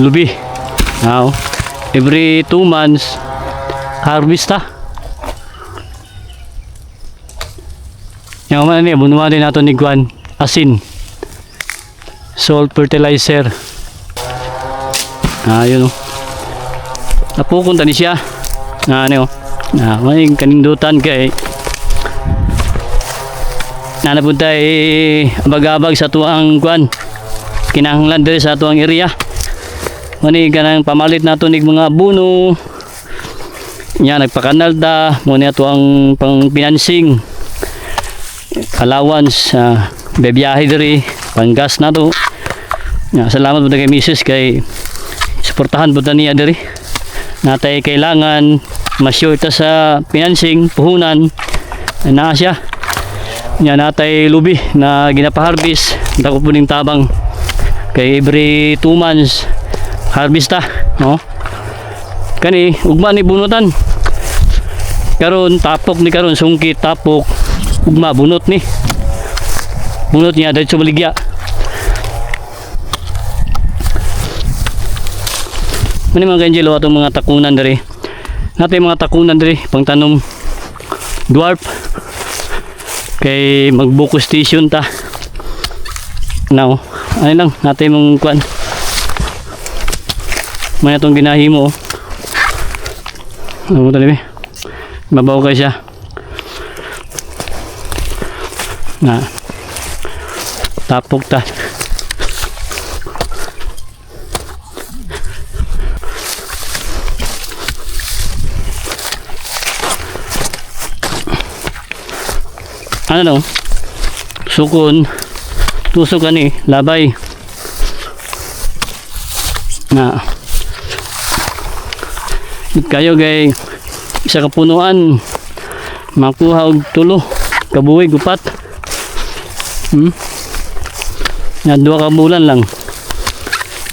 lubi. Now, every 2 months harvest ta. Yung man ni bunuan din nato ni Guan asin. Salt fertilizer. Yun oh. Napukon ta ni siya. Ano oh. May kanindutan kay nanapunta abag-abag sa tuang Guan. Kinahanglan diri sa tuang area. Mani kanang pamalit nato nig mga buno. Nya nagpakanal ta mo ni ato ang pang financing. Allowance bebiyahe diri panggas na to. Salamat po kay Mrs. kay suportahan po niya diri natay kailangan ma-sure ta sa financing puhunan na siya nya natay lubi na ginapa-harvest dako po ning tabang kay every 2 months harvest ta no kani ugma ni bunutan karon tapok ni karon sungkit tapok ugma bunot ni bunot niya dahil sumaligya mani mga kanjelo atong mga takunan dari natin mga takunan dari pang tanom dwarf kay magbuko station ta now ano lang natin mong kuan may atong ginahimo ano mo tali mabaw kay siya na tapok ta ano no sukon tusok ani labay na kayo gay isa ka punuan makuha og 3 kabuhig upat na 2 ka bulan lang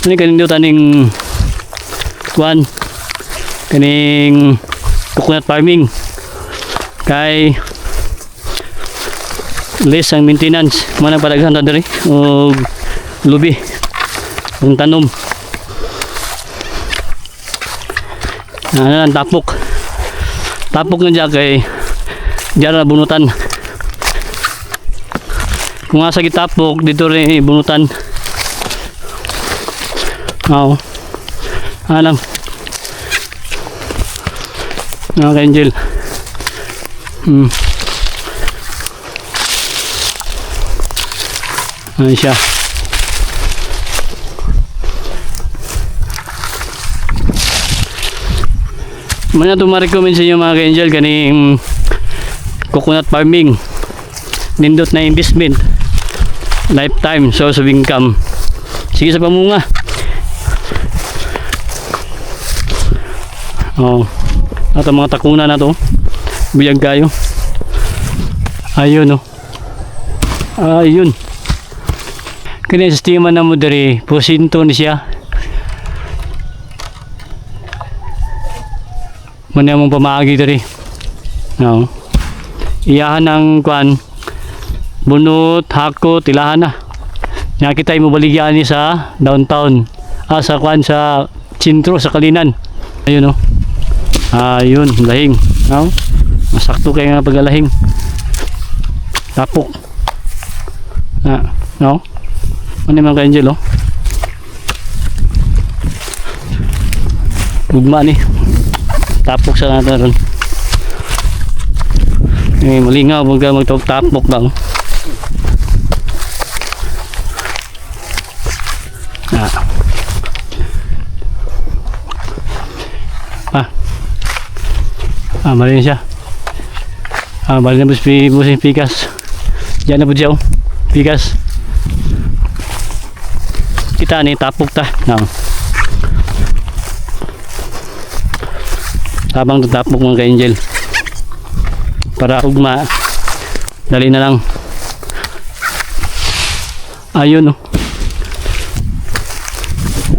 ini kaning taning kuan kaning coconut farming kay less ang maintenance manang padaghan ta diri og lubi ang tanom ang tapok na dyan kay dyan na bunutan kung nga sa gitapok dito rin bunutan alam mga ka-angel ayan siya man na ito ma-recommend sa inyo mga ka-angel kaning coconut farming nindot na investment lifetime source of income sige sa pamunga at ang mga takunan na to buyag kayo ayun ayun kanya sistema na mo dari posinto ni siya muna mong pamaagi dari iyahan ng kuan bunot, hako, tilahan na nakita mo baligyan ni sa downtown sa kuan sa sentro sa Kalinan ayun ayun lahing masakto kayo nga paglalahing tapok ano naman ka Angel ugma ni tapok sa natin malingaw huwag magtapok lang malin siya malin na busing pikas dyan na po dyan pikas kita ni tapok ta habang tatapok mga ka-angel para ugma dali na lang ayun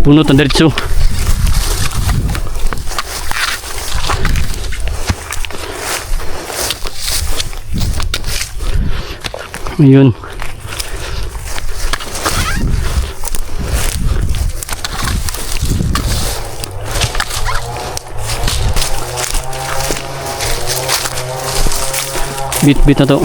puno ng diretso ayun Bit na to.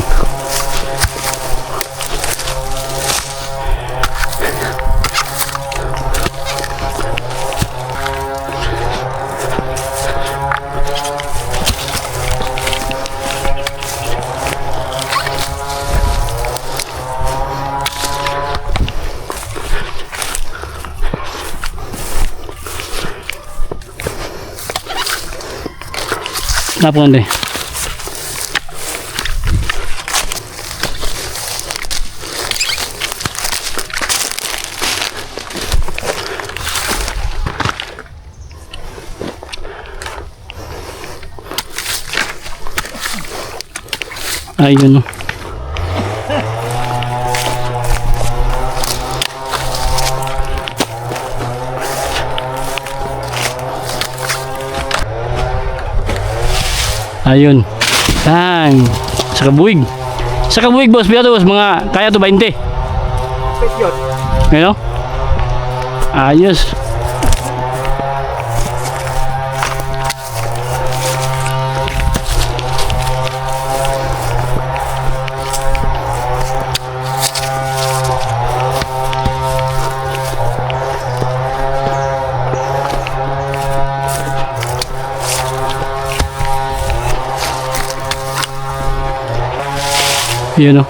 Napon deh. Ayun. Ayun. Bang. Sa kabuig. Sa kabuig, boss. Biya to, boss. Mga kaya to 20. Ayun. Ayos. Yun o.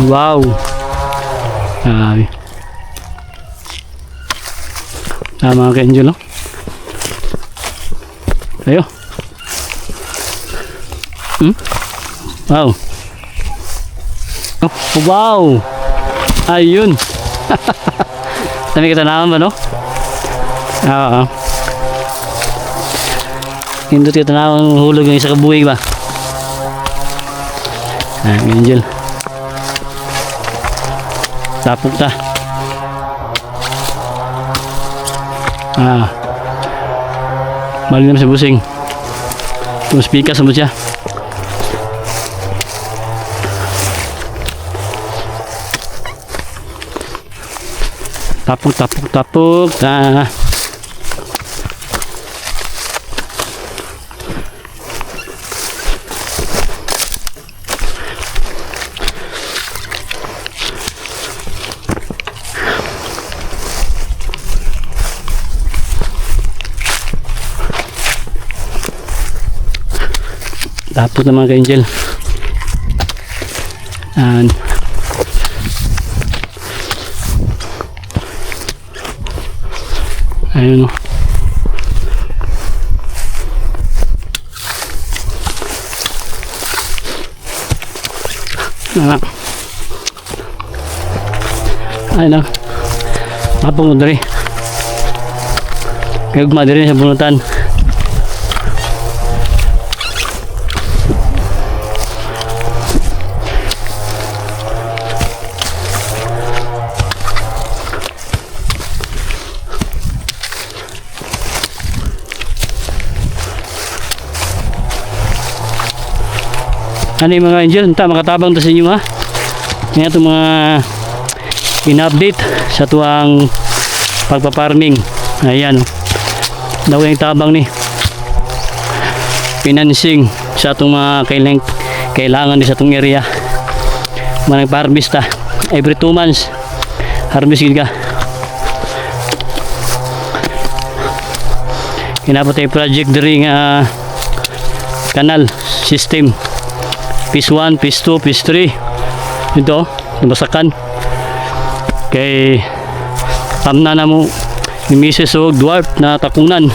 Wow. Grabe. Mga ka-angel o. Ayo. Wow. Oh, wow. Ayun. Dami kita naman ba no? Oo. Hindot kita naman hulog yung isa kabuhay ba? Angel. Tapok ta. Balik naman sa busing. Terus pikas sama siya. Tapok. Tapos na mga ka-angel. Ayun o. Ayun o. Mapong mo dari. Kaya gumadi rin sa bunutan. Ano yung mga angel, makatabang to sa inyo ha. Yan itong mga in-update sa tuwang pagpaparming. Ayan o. Daw yung tabang ni financing sa itong mga kailangan sa itong area. Mga nagpa-harvest every 2 months harvest ka. Kinapot tayo project during canal system. Phase 1, Phase 2, Phase 3. Ito, nabasakan. Kay tamna na mo ni Mrs. og dwarf na takunan.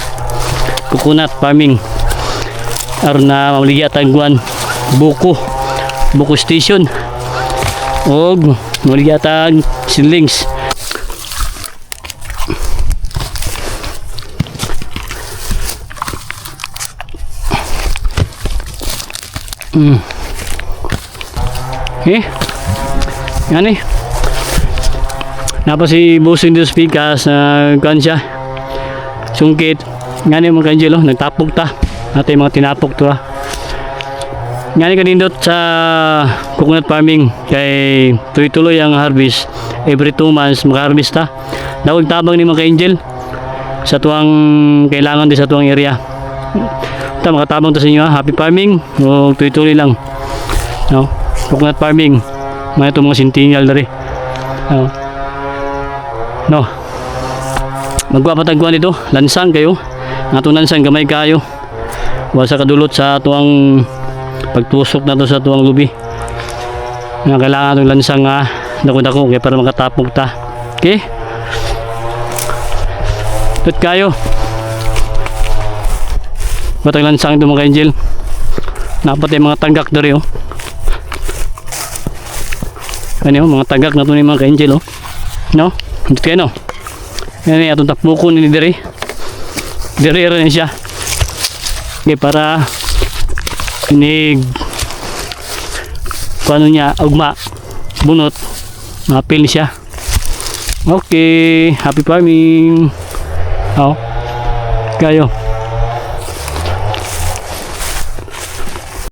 Coconut farming. Aron na mauligya tagwan buko station. Og mauligya tag seedlings. Yan eh. Napa si Busing dito speakers na kan siya. Sungkit. Yan eh mga kanjelo. Nagtapog ta. Natin mga tinapog to ha. Yan eh kanindot sa coconut farming. Kay tuloy-tuloy ang harvest. Every 2 months maka-harvest ta. Dawag tabang ni mga ka-angel. Sa tuwang kailangan din sa tuwang area. Ito makatabang to sa inyo ha. Happy farming. O tuloy-tuloy lang. No? Coconut farming. Mga ito mga centennial dari. No? No. Magpapatagkuhan ito, lansang kayo. Atong lansang gamay kayo. Wa sa kadulot sa tuang pagtusok na to sa tuang lubi. Nga kailangan itong lansang dako-dako kaya para makatapog ta. Okay? Tut kayo. Batang lansang ito mga angel. Napatay mga tagak dari oh. Ano mga tagak na ito ni mga angel oh. No? Tut kayo no? Yan ay atong tapukon ni dari. Dari rin siya. Okay, para inig paano niya ugma bunot mapil siya. Okay, happy farming. Oh, kayo